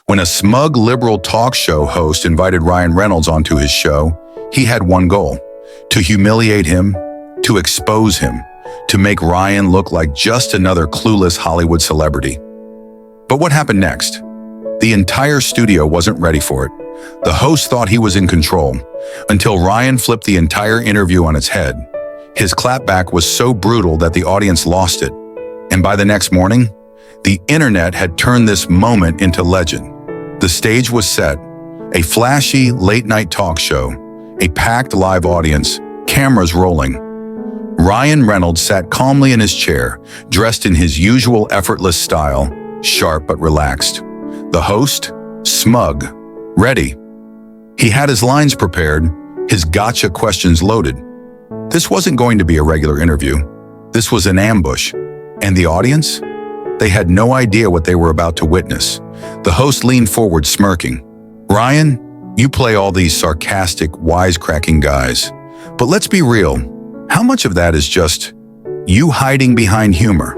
When a smug liberal talk show host invited Ryan Reynolds onto his show, he had one goal: to humiliate him, to expose him, to make Ryan look like just another clueless Hollywood celebrity. But what happened next? The entire studio wasn't ready for it. The host thought he was in control, until Ryan flipped the entire interview on its head. His clapback was so brutal that the audience lost it. And by the next morning, the internet had turned this moment into legend. The stage was set, a flashy late-night talk show, a packed live audience, cameras rolling. Ryan Reynolds sat calmly in his chair, dressed in his usual effortless style, sharp but relaxed. The host, smug, ready. He had his lines prepared, his gotcha questions loaded. This wasn't going to be a regular interview. This was an ambush. And the audience? They had no idea what they were about to witness. The host leaned forward, smirking. "Ryan, you play all these sarcastic, wisecracking guys. But let's be real. How much of that is just you hiding behind humor?"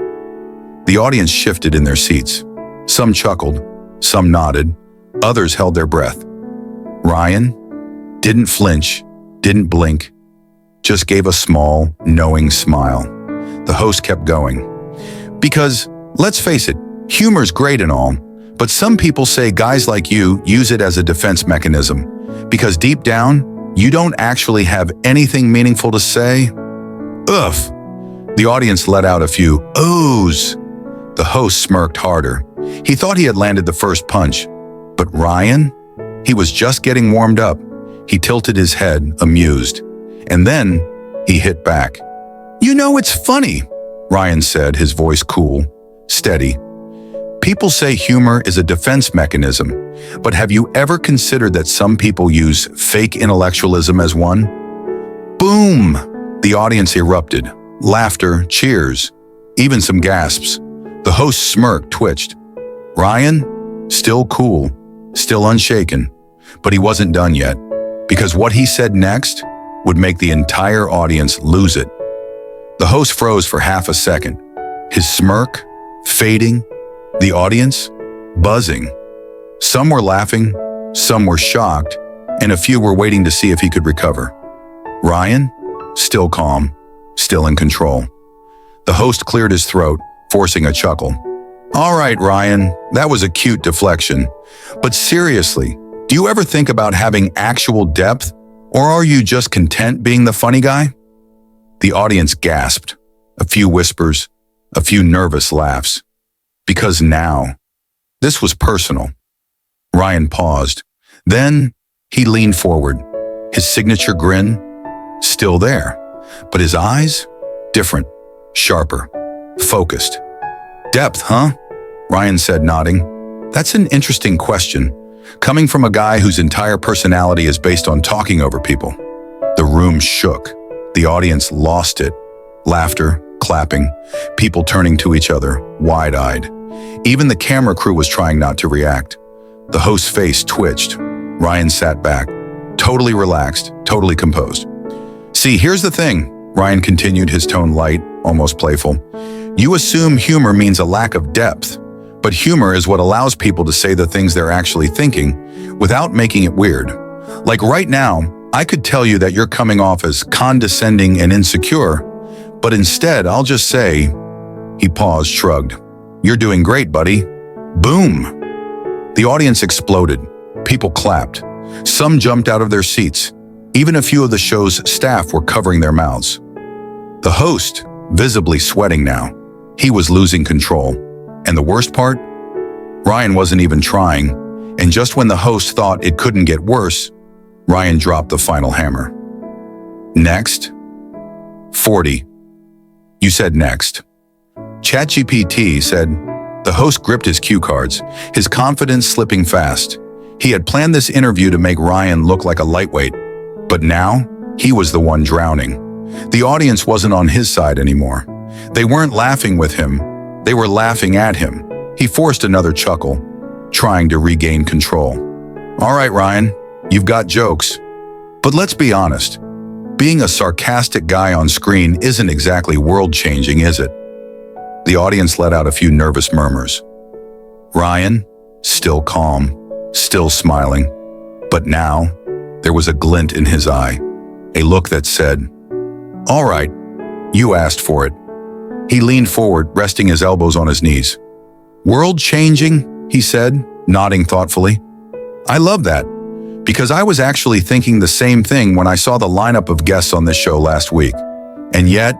The audience shifted in their seats. Some chuckled, some nodded, others held their breath. Ryan didn't flinch, didn't blink, just gave a small, knowing smile. The host kept going. "Because, let's face it, humor's great and all, but some people say guys like you use it as a defense mechanism, because deep down, you don't actually have anything meaningful to say." Ugh. The audience let out a few oohs. The host smirked harder. He thought he had landed the first punch. But Ryan? He was just getting warmed up. He tilted his head, amused. And then he hit back. "You know, it's funny," Ryan said, his voice cool, steady. "People say humor is a defense mechanism, but have you ever considered that some people use fake intellectualism as one?" Boom! The audience erupted. Laughter, cheers, even some gasps. The host's smirk twitched. Ryan, still cool, still unshaken, but he wasn't done yet, because what he said next would make the entire audience lose it. The host froze for half a second, his smirk fading, the audience buzzing. Some were laughing, some were shocked, and a few were waiting to see if he could recover. Ryan, still calm, still in control. The host cleared his throat, forcing a chuckle. "All right, Ryan, that was a cute deflection. But seriously, do you ever think about having actual depth, or are you just content being the funny guy?" The audience gasped, a few whispers, a few nervous laughs. Because now, this was personal. Ryan paused. Then he leaned forward, his signature grin still there, but his eyes different, sharper, focused. "Depth, huh?" Ryan said, nodding. "That's an interesting question, coming from a guy whose entire personality is based on talking over people." The room shook. The audience lost it. Laughter, clapping, people turning to each other, wide-eyed. Even the camera crew was trying not to react. The host's face twitched. Ryan sat back, totally relaxed, totally composed. "See, here's the thing," Ryan continued, his tone light, almost playful. "You assume humor means a lack of depth, but humor is what allows people to say the things they're actually thinking without making it weird. Like right now, I could tell you that you're coming off as condescending and insecure, but instead I'll just say," he paused, shrugged, "You're doing great, buddy." Boom! The audience exploded. People clapped. Some jumped out of their seats. Even a few of the show's staff were covering their mouths. The host, visibly sweating now, he was losing control. And the worst part? Ryan wasn't even trying, and just when the host thought it couldn't get worse, Ryan dropped the final hammer. "Next?" 40. "You said next." ChatGPT said. The host gripped his cue cards, his confidence slipping fast. He had planned this interview to make Ryan look like a lightweight, but now he was the one drowning. The audience wasn't on his side anymore. They weren't laughing with him, they were laughing at him. He forced another chuckle, trying to regain control. "All right, Ryan, you've got jokes. But let's be honest, being a sarcastic guy on screen isn't exactly world-changing, is it?" The audience let out a few nervous murmurs. Ryan, still calm, still smiling. But now, there was a glint in his eye, a look that said, "All right, you asked for it." He leaned forward, resting his elbows on his knees. "World-changing," he said, nodding thoughtfully. "I love that, because I was actually thinking the same thing when I saw the lineup of guests on this show last week. And yet,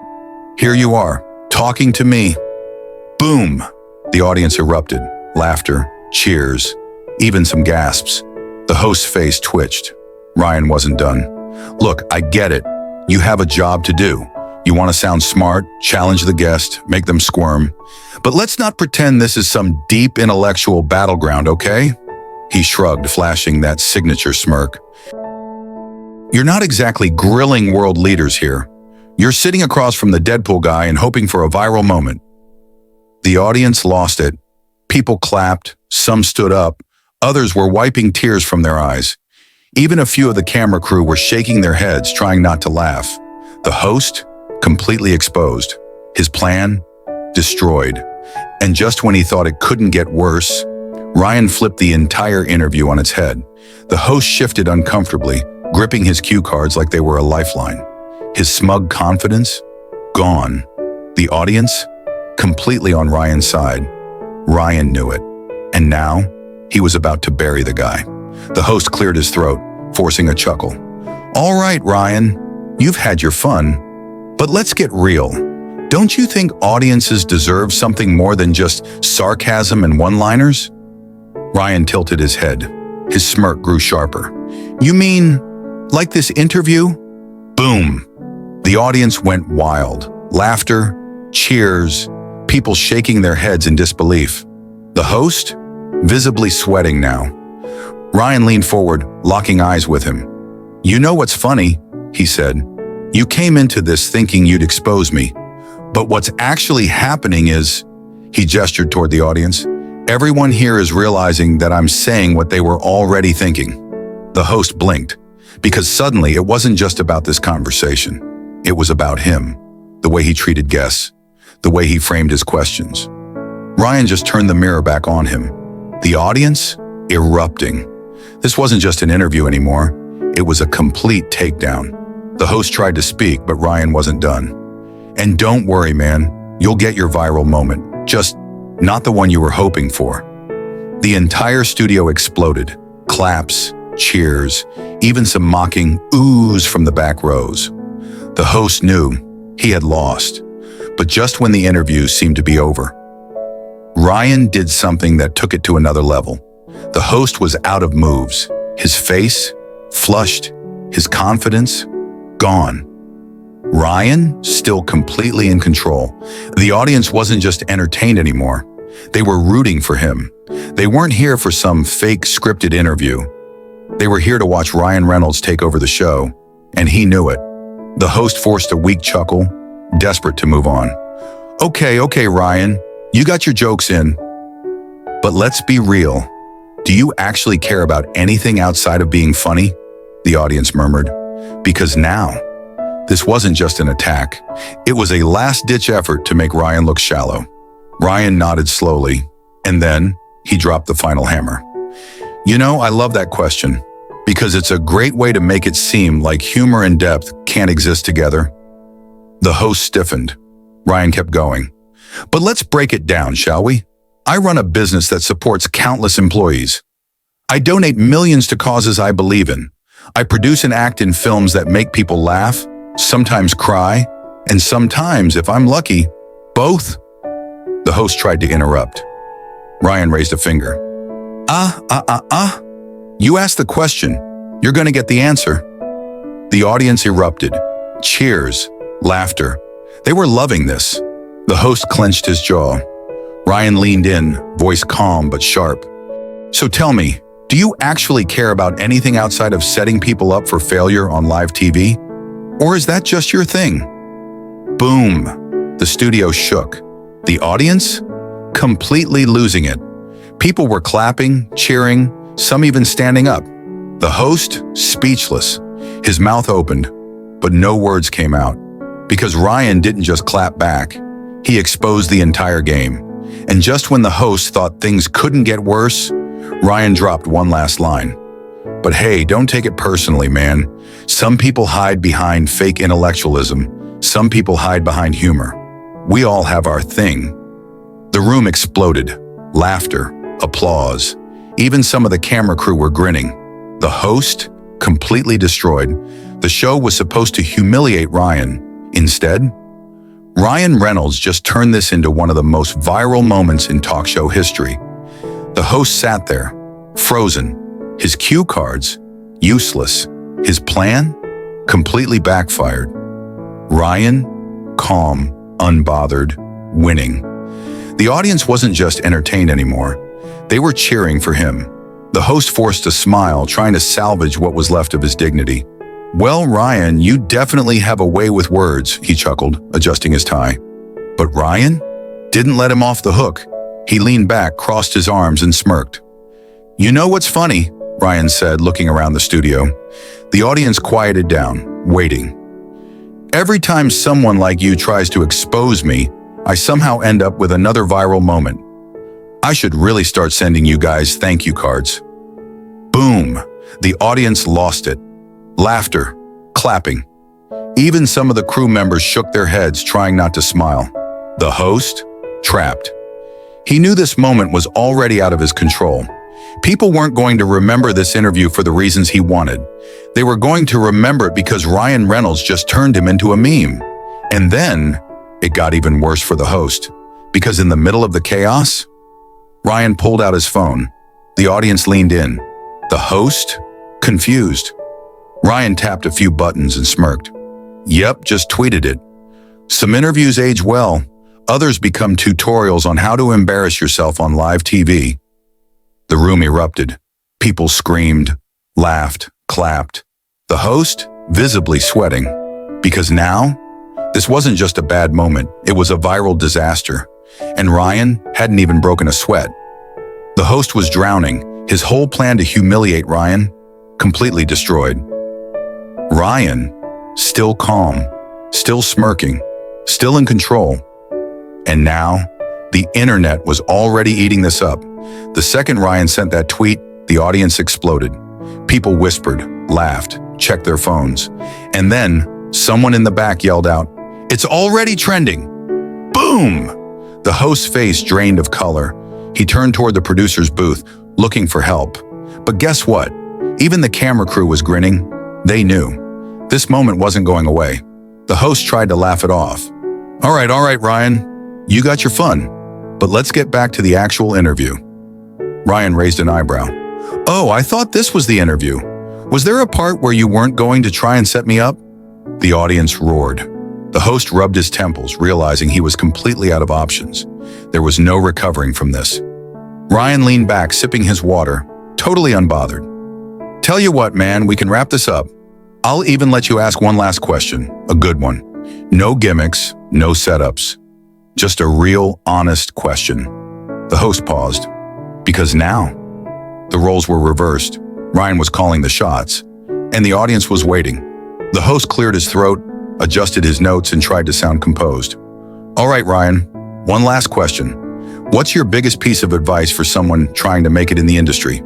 here you are, talking to me." Boom! The audience erupted. Laughter, cheers, even some gasps. The host's face twitched. Ryan wasn't done. "Look, I get it. You have a job to do. You want to sound smart, challenge the guest, make them squirm. But let's not pretend this is some deep intellectual battleground, okay?" He shrugged, flashing that signature smirk. "You're not exactly grilling world leaders here. You're sitting across from the Deadpool guy and hoping for a viral moment." The audience lost it. People clapped, some stood up, others were wiping tears from their eyes. Even a few of the camera crew were shaking their heads, trying not to laugh. The host, completely exposed. His plan, destroyed. And just when he thought it couldn't get worse, Ryan flipped the entire interview on its head. The host shifted uncomfortably, gripping his cue cards like they were a lifeline. His smug confidence, gone. The audience, completely on Ryan's side. Ryan knew it. And now, he was about to bury the guy. The host cleared his throat, forcing a chuckle. "All right, Ryan, you've had your fun, but let's get real. Don't you think audiences deserve something more than just sarcasm and one-liners?" Ryan tilted his head. His smirk grew sharper. "You mean, like this interview?" Boom! The audience went wild. Laughter, cheers, people shaking their heads in disbelief. The host, visibly sweating now. Ryan leaned forward, locking eyes with him. "You know what's funny?" he said. "You came into this thinking you'd expose me. But what's actually happening is," he gestured toward the audience, "everyone here is realizing that I'm saying what they were already thinking." The host blinked, because suddenly it wasn't just about this conversation. It was about him, the way he treated guests, the way he framed his questions. Ryan just turned the mirror back on him. The audience, erupting. This wasn't just an interview anymore. It was a complete takedown. The host tried to speak, but Ryan wasn't done. "And don't worry, man. You'll get your viral moment. Just not the one you were hoping for." The entire studio exploded. Claps, cheers, even some mocking oohs from the back rows. The host knew he had lost, but just when the interview seemed to be over, Ryan did something that took it to another level. The host was out of moves. His face, flushed, his confidence, gone. Ryan, still completely in control. The audience wasn't just entertained anymore. They were rooting for him. They weren't here for some fake scripted interview. They were here to watch Ryan Reynolds take over the show, and he knew it. The host forced a weak chuckle, desperate to move on. Okay, Ryan, you got your jokes in. But let's be real. Do you actually care about anything outside of being funny?" The audience murmured. Because now, this wasn't just an attack. It was a last-ditch effort to make Ryan look shallow. Ryan nodded slowly, and then he dropped the final hammer. "You know, I love that question, because it's a great way to make it seem like humor and depth can't exist together." The host stiffened. Ryan kept going. "But let's break it down, shall we? I run a business that supports countless employees. I donate millions to causes I believe in. I produce and act in films that make people laugh, sometimes cry, and sometimes, if I'm lucky, both." The host tried to interrupt. Ryan raised a finger. You asked the question. You're going to get the answer." The audience erupted. Cheers, laughter. They were loving this. The host clenched his jaw. Ryan leaned in, voice calm but sharp. "So tell me, do you actually care about anything outside of setting people up for failure on live TV? Or is that just your thing?" Boom! The studio shook. The audience? Completely losing it. People were clapping, cheering, some even standing up. The host, speechless. His mouth opened, but no words came out. Because Ryan didn't just clap back. He exposed the entire game. And just when the host thought things couldn't get worse, Ryan dropped one last line. But hey, don't take it personally, man. Some people hide behind fake intellectualism. Some people hide behind humor. We all have our thing. The room exploded. Laughter, applause. Even some of the camera crew were grinning. The host, completely destroyed. The show was supposed to humiliate Ryan. Instead, Ryan Reynolds just turned this into one of the most viral moments in talk show history. The host sat there, frozen. His cue cards, useless. His plan, completely backfired. Ryan, calm, unbothered, winning. The audience wasn't just entertained anymore. They were cheering for him. The host forced a smile, trying to salvage what was left of his dignity. Well, Ryan, you definitely have a way with words, he chuckled, adjusting his tie. But Ryan didn't let him off the hook. He leaned back, crossed his arms, and smirked. You know what's funny? Ryan said, looking around the studio. The audience quieted down, waiting. Every time someone like you tries to expose me, I somehow end up with another viral moment. I should really start sending you guys thank you cards. Boom! The audience lost it. Laughter, clapping. Even some of the crew members shook their heads, trying not to smile. The host, trapped. He knew this moment was already out of his control. People weren't going to remember this interview for the reasons he wanted. They were going to remember it because Ryan Reynolds just turned him into a meme. And then, it got even worse for the host. Because in the middle of the chaos, Ryan pulled out his phone. The audience leaned in. The host, confused. Ryan tapped a few buttons and smirked. Yep, just tweeted it. Some interviews age well. Others become tutorials on how to embarrass yourself on live TV. The room erupted. People screamed, laughed, clapped. The host, visibly sweating. Because now, this wasn't just a bad moment, it was a viral disaster. And Ryan hadn't even broken a sweat. The host was drowning, his whole plan to humiliate Ryan, completely destroyed. Ryan, still calm, still smirking, still in control. And now, the internet was already eating this up. The second Ryan sent that tweet, the audience exploded. People whispered, laughed, checked their phones. And then, someone in the back yelled out, "It's already trending!" Boom! The host's face drained of color. He turned toward the producer's booth, looking for help. But guess what? Even the camera crew was grinning. They knew. This moment wasn't going away. The host tried to laugh it off. All right, Ryan. You got your fun. But let's get back to the actual interview. Ryan raised an eyebrow. Oh, I thought this was the interview. Was there a part where you weren't going to try and set me up? The audience roared. The host rubbed his temples, realizing he was completely out of options. There was no recovering from this. Ryan leaned back, sipping his water, totally unbothered. Tell you what, man, we can wrap this up. I'll even let you ask one last question, a good one. No gimmicks, no setups. Just a real, honest question. The host paused. Because now, the roles were reversed. Ryan was calling the shots, and the audience was waiting. The host cleared his throat, adjusted his notes, and tried to sound composed. All right, Ryan, one last question. What's your biggest piece of advice for someone trying to make it in the industry?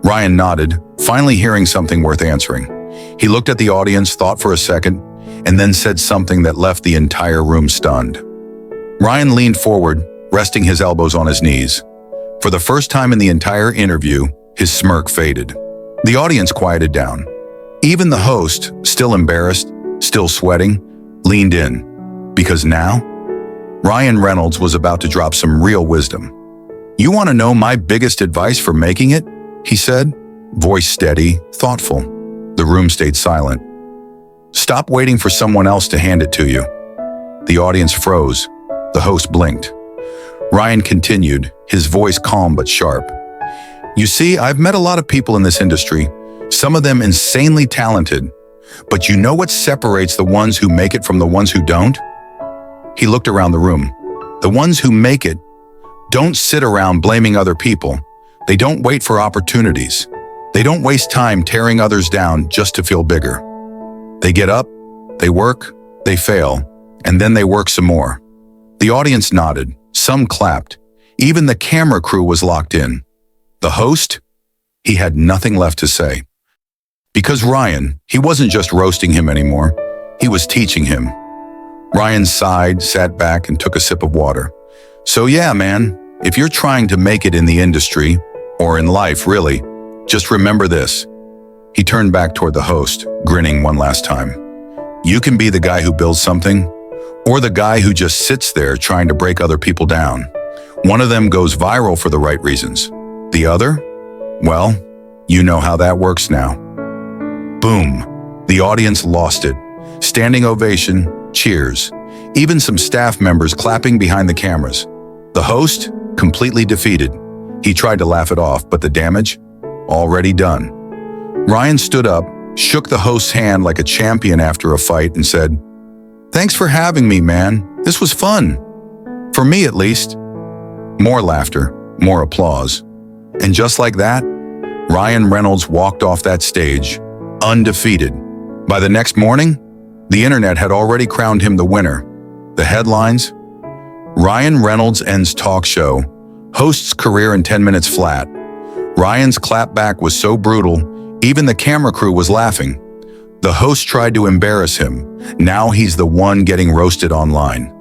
Ryan nodded, finally hearing something worth answering. He looked at the audience, thought for a second, and then said something that left the entire room stunned. Ryan leaned forward, resting his elbows on his knees. For the first time in the entire interview, his smirk faded. The audience quieted down. Even the host, still embarrassed, still sweating, leaned in. Because now, Ryan Reynolds was about to drop some real wisdom. You want to know my biggest advice for making it? He said, voice steady, thoughtful. The room stayed silent. Stop waiting for someone else to hand it to you. The audience froze. The host blinked. Ryan continued, his voice calm but sharp. You see, I've met a lot of people in this industry, some of them insanely talented. But you know what separates the ones who make it from the ones who don't? He looked around the room. The ones who make it don't sit around blaming other people. They don't wait for opportunities. They don't waste time tearing others down just to feel bigger. They get up, they work, they fail, and then they work some more. The audience nodded. Some clapped. Even the camera crew was locked in. The host? He had nothing left to say. Because Ryan, he wasn't just roasting him anymore, he was teaching him. Ryan sighed, sat back, and took a sip of water. So yeah, man, if you're trying to make it in the industry, or in life really, just remember this. He turned back toward the host, grinning one last time. You can be the guy who builds something, or the guy who just sits there trying to break other people down. One of them goes viral for the right reasons. The other? Well, you know how that works now. Boom. The audience lost it. Standing ovation, cheers. Even some staff members clapping behind the cameras. The host? Completely defeated. He tried to laugh it off, but the damage? Already done. Ryan stood up, shook the host's hand like a champion after a fight, and said, "Thanks for having me, man. This was fun. For me, at least." More laughter, more applause. And just like that, Ryan Reynolds walked off that stage, undefeated. By the next morning, the internet had already crowned him the winner. The headlines? Ryan Reynolds ends talk show, host's career in 10 minutes flat. Ryan's clapback was so brutal, even the camera crew was laughing. The host tried to embarrass him. Now he's the one getting roasted online.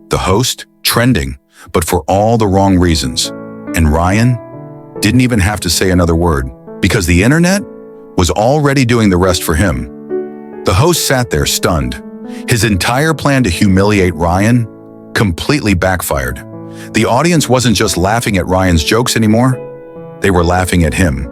The host? Trending, but for all the wrong reasons. And Ryan didn't even have to say another word, because the internet was already doing the rest for him. The host sat there stunned. His entire plan to humiliate Ryan completely backfired. The audience wasn't just laughing at Ryan's jokes anymore. They were laughing at him.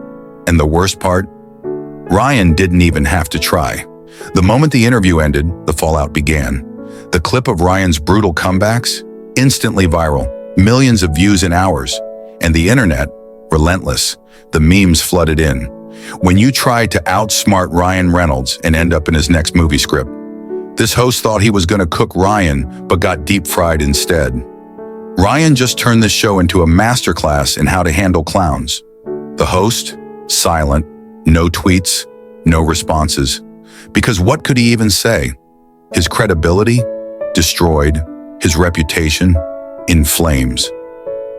And the worst part? Ryan didn't even have to try. The moment the interview ended, the fallout began. The clip of Ryan's brutal comebacks? Instantly viral. Millions of views in hours. And the internet? Relentless. The memes flooded in. When you tried to outsmart Ryan Reynolds and end up in his next movie script, this host thought he was going to cook Ryan, but got deep fried instead. Ryan just turned this show into a masterclass in how to handle clowns. The host? Silent. No tweets. No responses. Because what could he even say? His credibility? Destroyed. His reputation? In flames.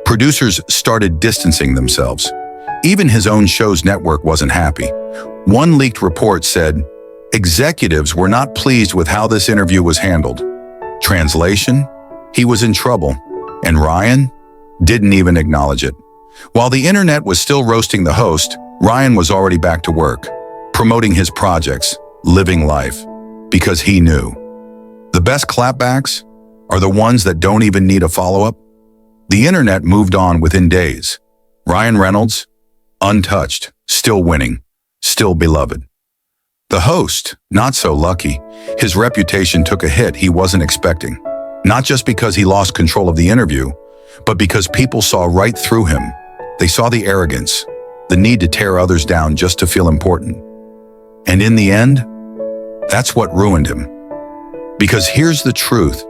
Producers started distancing themselves. Even his own show's network wasn't happy. One leaked report said, executives were not pleased with how this interview was handled. Translation? He was in trouble. And Ryan didn't even acknowledge it. While the internet was still roasting the host, Ryan was already back to work, promoting his projects, living life, because he knew. The best clapbacks are the ones that don't even need a follow-up. The internet moved on within days. Ryan Reynolds, untouched, still winning, still beloved. The host, not so lucky. His reputation took a hit he wasn't expecting. Not just because he lost control of the interview, but because people saw right through him. They saw the arrogance, the need to tear others down just to feel important. And in the end, that's what ruined him. Because here's the truth.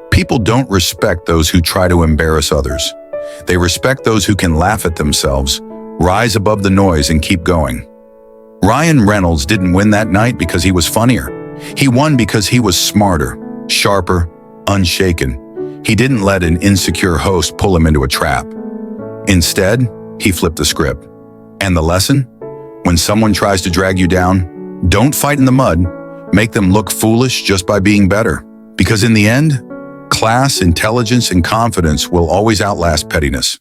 People don't respect those who try to embarrass others. They respect those who can laugh at themselves, rise above the noise, and keep going. Ryan Reynolds didn't win that night because he was funnier. He won because he was smarter, sharper, unshaken. He didn't let an insecure host pull him into a trap. Instead, he flipped the script. And the lesson? When someone tries to drag you down, don't fight in the mud. Make them look foolish just by being better. Because in the end, class, intelligence, and confidence will always outlast pettiness.